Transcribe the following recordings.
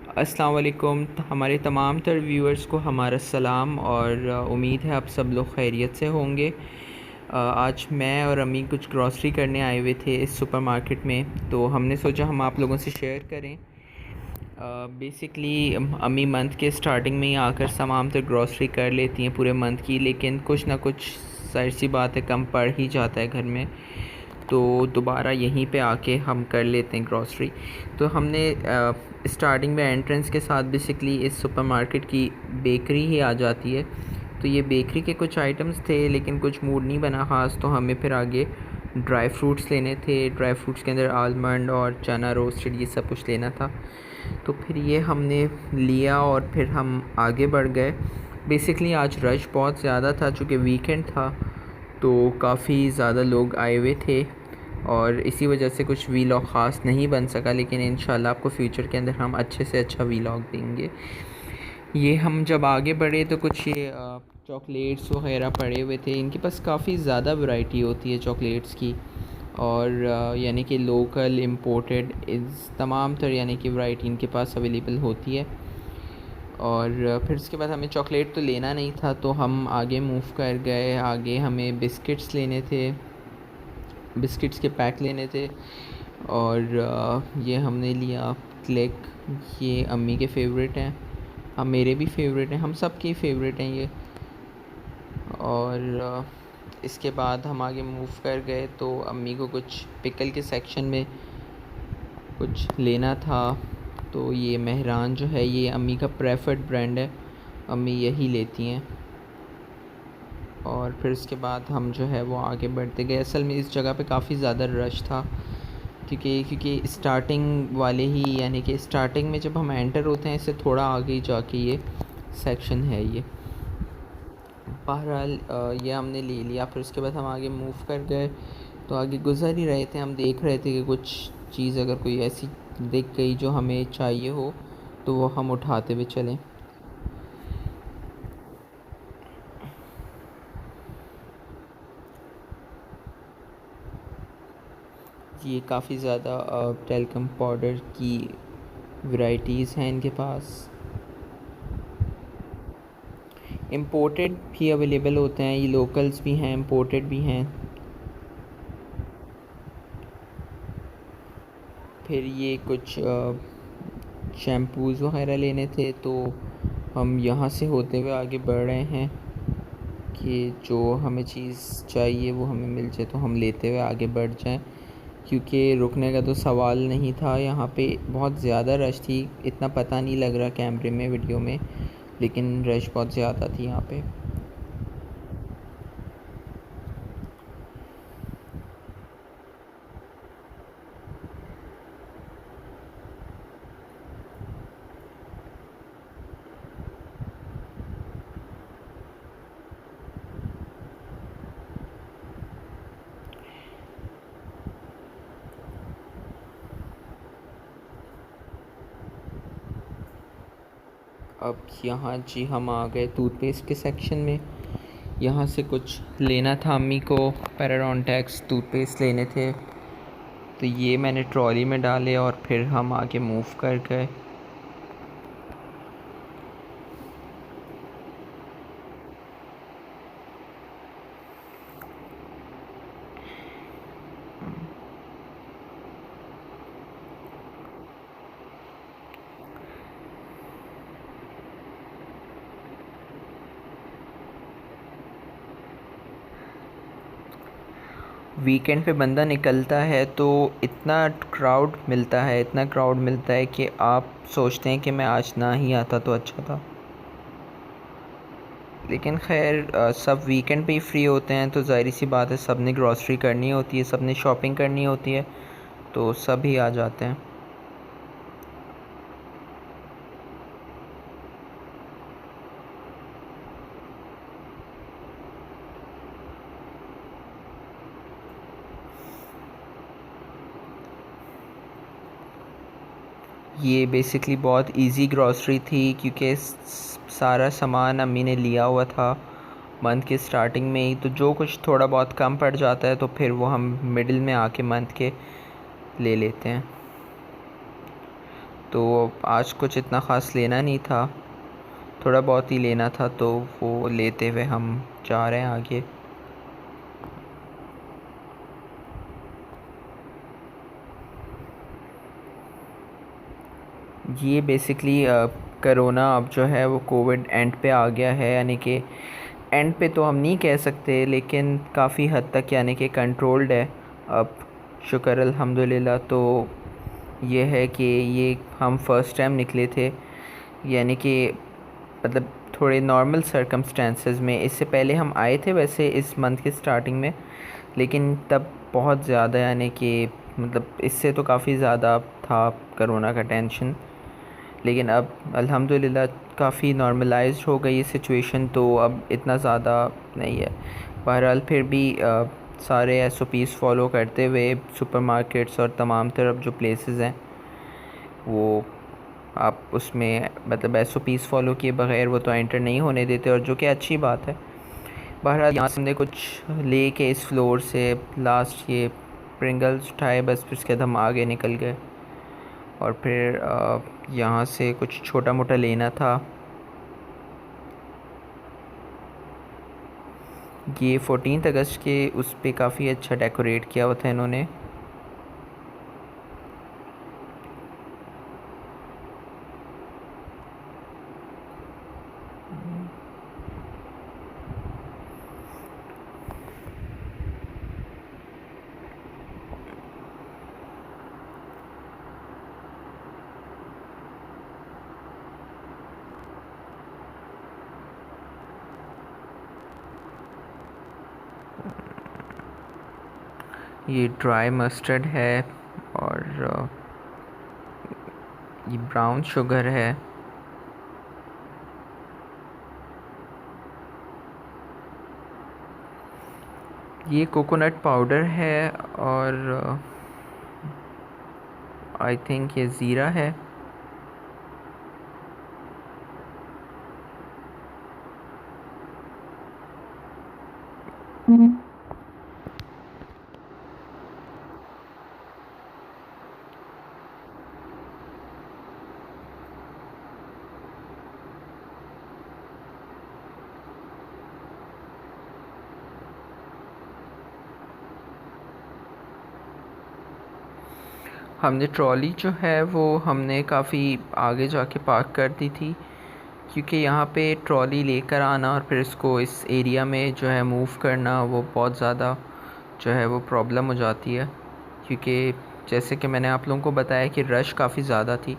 अस्सलाम वालेकुम। हमारे तमाम तर व्यूअर्स को हमारा सलाम और उम्मीद है आप सब लोग खैरियत से होंगे। आज मैं और अम्मी कुछ ग्रॉसरी करने आए हुए थे इस सुपरमार्केट में, तो हमने सोचा हम आप लोगों से शेयर करें। बेसिकली अम्मी मंथ के स्टार्टिंग में ही आकर तमाम तर ग्रॉसरी कर लेती हैं पूरे मंथ की, लेकिन कुछ ना कुछ जाहिर सी बात है कम पड़ ही जाता है घर में, तो दोबारा यहीं पे आके हम कर लेते हैं ग्रॉसरी। तो हमने स्टार्टिंग में एंट्रेंस के साथ बेसिकली इस सुपरमार्केट की बेकरी ही आ जाती है। तो ये बेकरी के कुछ आइटम्स थे, लेकिन कुछ मूड नहीं बना ख़ास, तो हमें फिर आगे ड्राई फ्रूट्स लेने थे। ड्राई फ्रूट्स के अंदर आलमंड और चना रोस्टेड ये सब कुछ लेना था। तो फिर ये हमने लिया और फिर हम आगे बढ़ गए। बेसिकली आज रश बहुत ज़्यादा था, चूँकि वीकेंड था तो काफ़ी ज़्यादा लोग आए हुए थे और इसी वजह से कुछ वीलॉग ख़ास नहीं बन सका, लेकिन इंशाल्लाह आपको फ्यूचर के अंदर हम अच्छे से अच्छा वीलॉग देंगे। ये हम जब आगे बढ़े तो कुछ ये चॉकलेट्स वग़ैरह पड़े हुए थे। इनके पास काफ़ी ज़्यादा वैरायटी होती है चॉकलेट्स की, और यानी कि लोकल इम्पोर्टेड इस तमाम तरह यानी कि वैरायटी इनके पास अवेलेबल होती है। और फिर उसके बाद हमें चॉकलेट तो लेना नहीं था, तो हम आगे मूव कर गए। आगे हमें बिस्किट्स लेने थे, बिस्किट्स के पैक लेने थे, और ये हमने लिया क्लिक। ये अम्मी के फेवरेट हैं, हम मेरे भी फेवरेट हैं, हम सब के फेवरेट हैं ये। और इसके बाद हम आगे मूव कर गए तो अम्मी को कुछ पिकल के सेक्शन में कुछ लेना था। तो ये मेहरान जो है ये अम्मी का प्रेफर्ड ब्रांड है, अम्मी यही लेती हैं। और फिर उसके बाद हम जो है वो आगे बढ़ते गए। असल में इस जगह पे काफ़ी ज़्यादा रश था, क्योंकि स्टार्टिंग वाले ही यानी कि स्टार्टिंग में जब हम एंटर होते हैं इससे थोड़ा आगे जाके ये सेक्शन है ये। बहरहाल ये हमने ले लिया। फिर उसके बाद हम आगे मूव कर गए, तो आगे गुज़र ही रहे थे, हम देख रहे थे कि कुछ चीज़ अगर कोई ऐसी दिख गई जो हमें चाहिए हो तो वो हम उठाते हुए चलें। ये काफ़ी ज़्यादा टेल्कम पाउडर की वैरायटीज़ हैं इनके पास। इम्पोर्टेड भी अवेलेबल होते हैं, ये लोकल्स भी हैं, इम्पोर्टेड भी हैं। फिर ये कुछ शैम्पूज़ वग़ैरह लेने थे, तो हम यहाँ से होते हुए आगे बढ़ रहे हैं कि जो हमें चीज़ चाहिए वो हमें मिल जाए तो हम लेते हुए आगे बढ़ जाएं, क्योंकि रुकने का तो सवाल नहीं था। यहाँ पे बहुत ज़्यादा रश थी, इतना पता नहीं लग रहा कैमरे में वीडियो में, लेकिन रश बहुत ज़्यादा थी यहाँ पे। अब यहाँ जी हम आ गए टूथपेस्ट के सेक्शन में। यहाँ से कुछ लेना था अम्मी को, पैराडोंटेक्स टूथपेस्ट लेने थे, तो ये मैंने ट्रॉली में डाले और फिर हम आगे मूव कर गए। वीकेंड पे बंदा निकलता है तो इतना क्राउड मिलता है, इतना क्राउड मिलता है कि आप सोचते हैं कि मैं आज ना ही आता तो अच्छा था। लेकिन खैर सब वीकेंड पे ही फ्री होते हैं, तो ज़ाहिर सी बात है सब ने ग्रॉसरी करनी होती है, सब ने शॉपिंग करनी होती है, तो सब ही आ जाते हैं। ये बेसिकली बहुत इजी ग्रॉसरी थी, क्योंकि सारा सामान अम्मी ने लिया हुआ था मंथ के स्टार्टिंग में ही, तो जो कुछ थोड़ा बहुत कम पड़ जाता है तो फिर वो हम मिडिल में आके मंथ के ले लेते हैं। तो आज कुछ इतना ख़ास लेना नहीं था, थोड़ा बहुत ही लेना था, तो वो लेते हुए हम जा रहे हैं आगे। ये बेसिकली करोना अब जो है वो कोविड एंड पे आ गया है, यानी कि एंड पे तो हम नहीं कह सकते, लेकिन काफ़ी हद तक यानी कि कंट्रोल्ड है अब, शुक्र अल्हम्दुलिल्लाह। तो ये है कि ये हम फ़र्स्ट टाइम निकले थे, यानी कि मतलब थोड़े नॉर्मल सर्कमस्टेंसेस में। इससे पहले हम आए थे वैसे इस मंथ के स्टार्टिंग में, लेकिन तब बहुत ज़्यादा यानी कि मतलब इससे तो काफ़ी ज़्यादा था करोना का टेंशन। लेकिन अब अल्हम्दुलिल्लाह काफ़ी नॉर्मलाइज्ड हो गई सिचुएशन, तो अब इतना ज़्यादा नहीं है। बहरहाल फिर भी सारे एसओपीज़ फॉलो करते हुए सुपरमार्केट्स और तमाम तरफ जो प्लेसेस हैं वो आप उसमें मतलब एसओपीज़ फॉलो किए बगैर वो तो एंटर नहीं होने देते, और जो कि अच्छी बात है। बहरहाल यहाँ से हमने कुछ ले के इस फ्लोर से लास्ट ये प्रिंगल्स उठाए, बस फिर उसके बाद हम आगे निकल गए। और फिर यहाँ से कुछ छोटा मोटा लेना था। ये 14 अगस्त के उस पे काफ़ी अच्छा डेकोरेट किया हुआ था इन्होंने। ये ड्राई मस्टर्ड है और ये ब्राउन शुगर है। ये कोकोनट पाउडर है और आई थिंक ये ज़ीरा है। हमने ट्रॉली जो है वो हमने काफ़ी आगे जाके पार्क कर दी थी, क्योंकि यहाँ पे ट्रॉली लेकर आना और फिर इसको इस एरिया में जो है मूव करना वो बहुत ज़्यादा जो है वो प्रॉब्लम हो जाती है। क्योंकि जैसे कि मैंने आप लोगों को बताया कि रश काफ़ी ज़्यादा थी,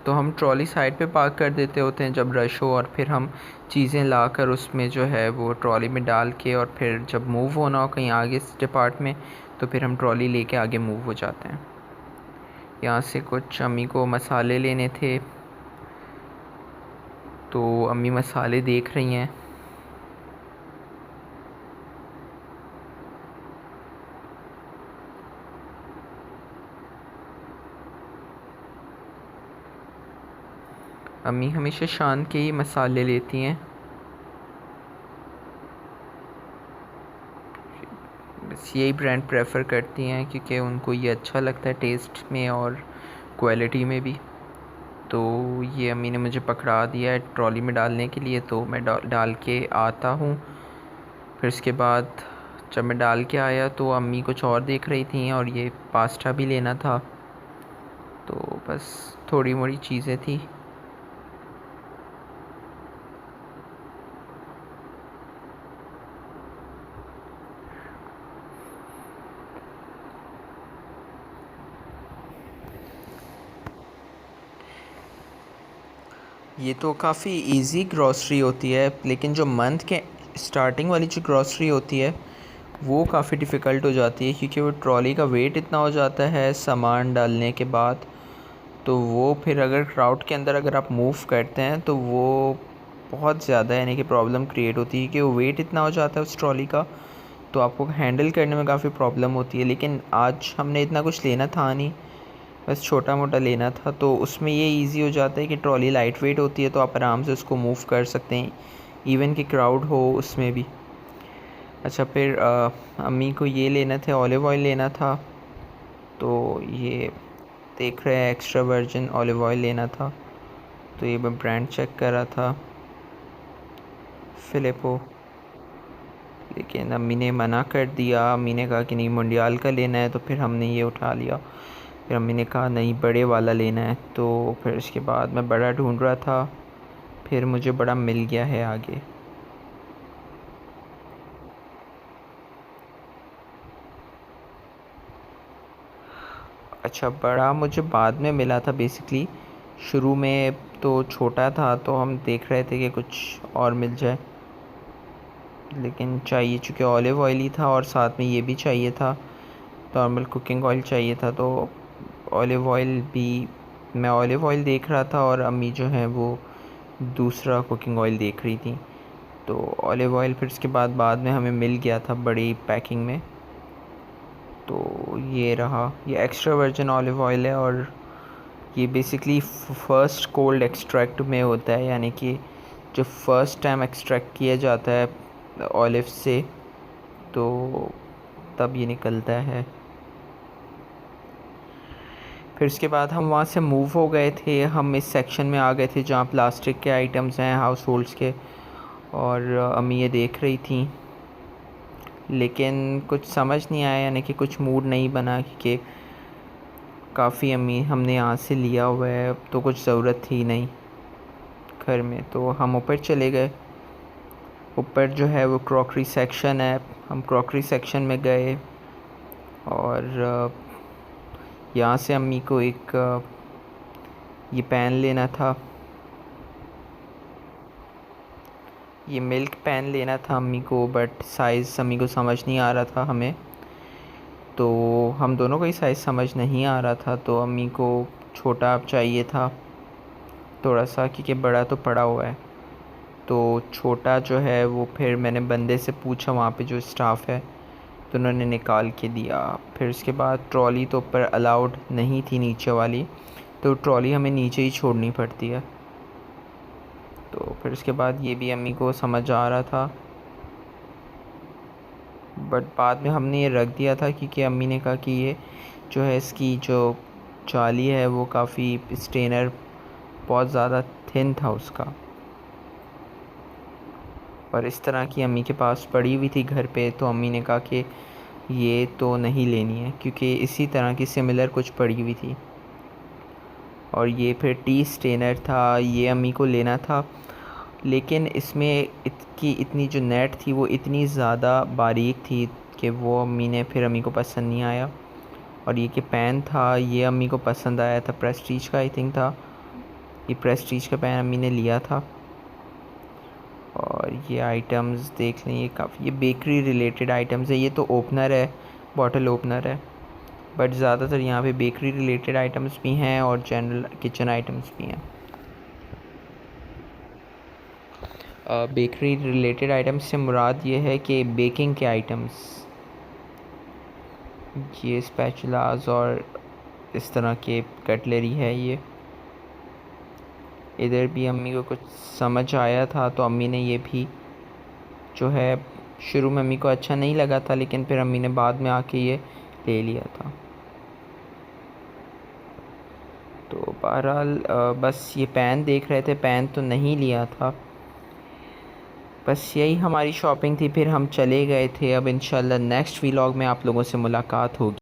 तो हम ट्रॉली साइड पे पार्क कर देते होते हैं जब रश हो, और फिर हम चीज़ें लाकर उसमें जो है वो ट्रॉली में डाल के, और फिर जब मूव होना हो कहीं आगे इस डिपार्ट में, तो फिर हम ट्रॉली लेके आगे मूव हो जाते हैं। यहाँ से कुछ अम्मी को मसाले लेने थे, तो अम्मी मसाले देख रही हैं। अम्मी हमेशा शान के ही मसाले लेती हैं, बस यही ब्रांड प्रेफर करती हैं क्योंकि उनको ये अच्छा लगता है टेस्ट में और क्वालिटी में भी। तो ये अम्मी ने मुझे पकड़ा दिया है ट्रॉली में डालने के लिए, तो मैं डाल के आता हूँ। फिर उसके बाद जब मैं डाल के आया तो अम्मी कुछ और देख रही थी, और ये पास्ता भी लेना था, तो बस थोड़ी मोड़ी चीज़ें थी। ये तो काफ़ी इजी ग्रॉसरी होती है, लेकिन जो मंथ के स्टार्टिंग वाली जो ग्रॉसरी होती है वो काफ़ी डिफ़िकल्ट हो जाती है, क्योंकि वो ट्रॉली का वेट इतना हो जाता है सामान डालने के बाद। तो वो फिर अगर क्राउड के अंदर अगर आप मूव करते हैं तो वो बहुत ज़्यादा यानी कि प्रॉब्लम क्रिएट होती है, कि वो वेट इतना हो जाता है उस ट्रॉली का, तो आपको हैंडल करने में काफ़ी प्रॉब्लम होती है। लेकिन आज हमने इतना कुछ लेना था नहीं, बस छोटा मोटा लेना था, तो उसमें ये इजी हो जाता है कि ट्रॉली लाइट वेट होती है, तो आप आराम से उसको मूव कर सकते हैं, इवन कि क्राउड हो उसमें भी। अच्छा, फिर अम्मी को ये लेना थे, ऑलिव ऑयल लेना था, तो ये देख रहे हैं एक्स्ट्रा वर्जिन ऑलिव ऑयल लेना था, तो ये मैं ब्रांड चेक कर रहा था फ़िलिपो, लेकिन अम्मी ने मना कर दिया। अम्मी ने कहा कि नहीं मोंडियाल का लेना है, तो फिर हमने ये उठा लिया। फिर अम्मी ने कहा नहीं बड़े वाला लेना है, तो फिर इसके बाद मैं बड़ा ढूंढ रहा था, फिर मुझे बड़ा मिल गया है आगे। अच्छा, बड़ा मुझे बाद में मिला था बेसिकली। शुरू में तो छोटा था, तो हम देख रहे थे कि कुछ और मिल जाए, लेकिन चाहिए चूँकि ऑलिव ऑयल ही था और साथ में ये भी चाहिए था, नॉर्मल कुकिंग ऑयल चाहिए था, तो ऑलिव ऑयल भी मैं ऑलिव ऑयल देख रहा था और अम्मी जो है वो दूसरा कुकिंग ऑयल देख रही थी। तो ऑलिव ऑयल फिर उसके बाद में हमें मिल गया था बड़ी पैकिंग में। तो ये रहा, ये एक्स्ट्रा वर्जिन ऑलिव ऑयल है और ये बेसिकली फ़र्स्ट कोल्ड एक्सट्रैक्ट में होता है, यानी कि जो फ़र्स्ट टाइम एक्सट्रैक्ट किया जाता है ऑलिव से, तो तब ये निकलता है। फिर उसके बाद हम वहाँ से मूव हो गए थे, हम इस सेक्शन में आ गए थे जहाँ प्लास्टिक के आइटम्स हैं हाउस होल्ड्स के, और अम्मी ये देख रही थी, लेकिन कुछ समझ नहीं आया, यानी कि कुछ मूड नहीं बना, कि काफ़ी अम्मी हमने यहाँ से लिया हुआ है, तो कुछ ज़रूरत थी नहीं घर में। तो हम ऊपर चले गए। ऊपर जो है वो क्रॉकरी सेक्शन है, हम क्रॉकरी सेक्शन में गए और यहाँ से अम्मी को एक ये पैन लेना था, ये मिल्क पैन लेना था अम्मी को, बट साइज़ अम्मी को समझ नहीं आ रहा था हमें, तो हम दोनों को ही साइज़ समझ नहीं आ रहा था। तो अम्मी को छोटा चाहिए था थोड़ा सा, क्योंकि बड़ा तो पड़ा हुआ है, तो छोटा जो है वो फिर मैंने बंदे से पूछा वहाँ पे जो स्टाफ है, तो उन्होंने निकाल के दिया। फिर उसके बाद ट्रॉली तो ऊपर अलाउड नहीं थी नीचे वाली, तो ट्रॉली हमें नीचे ही छोड़नी पड़ती है। तो फिर उसके बाद ये भी अम्मी को समझ आ रहा था, बट बाद में हमने ये रख दिया था, क्योंकि अम्मी ने कहा कि ये जो है इसकी जो जाली है वो काफ़ी स्ट्रेनर बहुत ज़्यादा थिन था उसका, और इस तरह की अम्मी के पास पड़ी हुई थी घर पे, तो अम्मी ने कहा कि ये तो नहीं लेनी है, क्योंकि इसी तरह की सिमिलर कुछ पड़ी हुई थी। और ये फिर टी स्टेनर था, ये अम्मी को लेना था, लेकिन इसमें इसकी इतनी जो नेट थी वो इतनी ज़्यादा बारीक थी कि वो अम्मी को पसंद नहीं आया। और ये कि पैन था, ये अम्मी को पसंद आया था, प्रेस्टीज का आई थिंक था, ये प्रेस्टीज का पैन अम्मी ने लिया था। और ये आइटम्स देख लें, ये काफ़ी ये बेकरी रिलेटेड आइटम्स है, ये तो ओपनर है, बॉटल ओपनर है, बट ज़्यादातर यहाँ पे बेकरी रिलेटेड आइटम्स भी हैं और जनरल किचन आइटम्स भी हैं। बेकरी रिलेटेड आइटम्स से मुराद ये है कि बेकिंग के आइटम्स, ये स्पैचुलास और इस तरह के कटलरी है। ये इधर भी अम्मी को कुछ समझ आया था, तो अम्मी ने ये भी जो है, शुरू में अम्मी को अच्छा नहीं लगा था, लेकिन फिर अम्मी ने बाद में आके ये ले लिया था। तो बहरहाल बस ये पैन देख रहे थे, पैन तो नहीं लिया था, बस यही हमारी शॉपिंग थी। फिर हम चले गए थे। अब इंशाल्लाह नेक्स्ट व्लॉग में आप लोगों से मुलाकात होगी।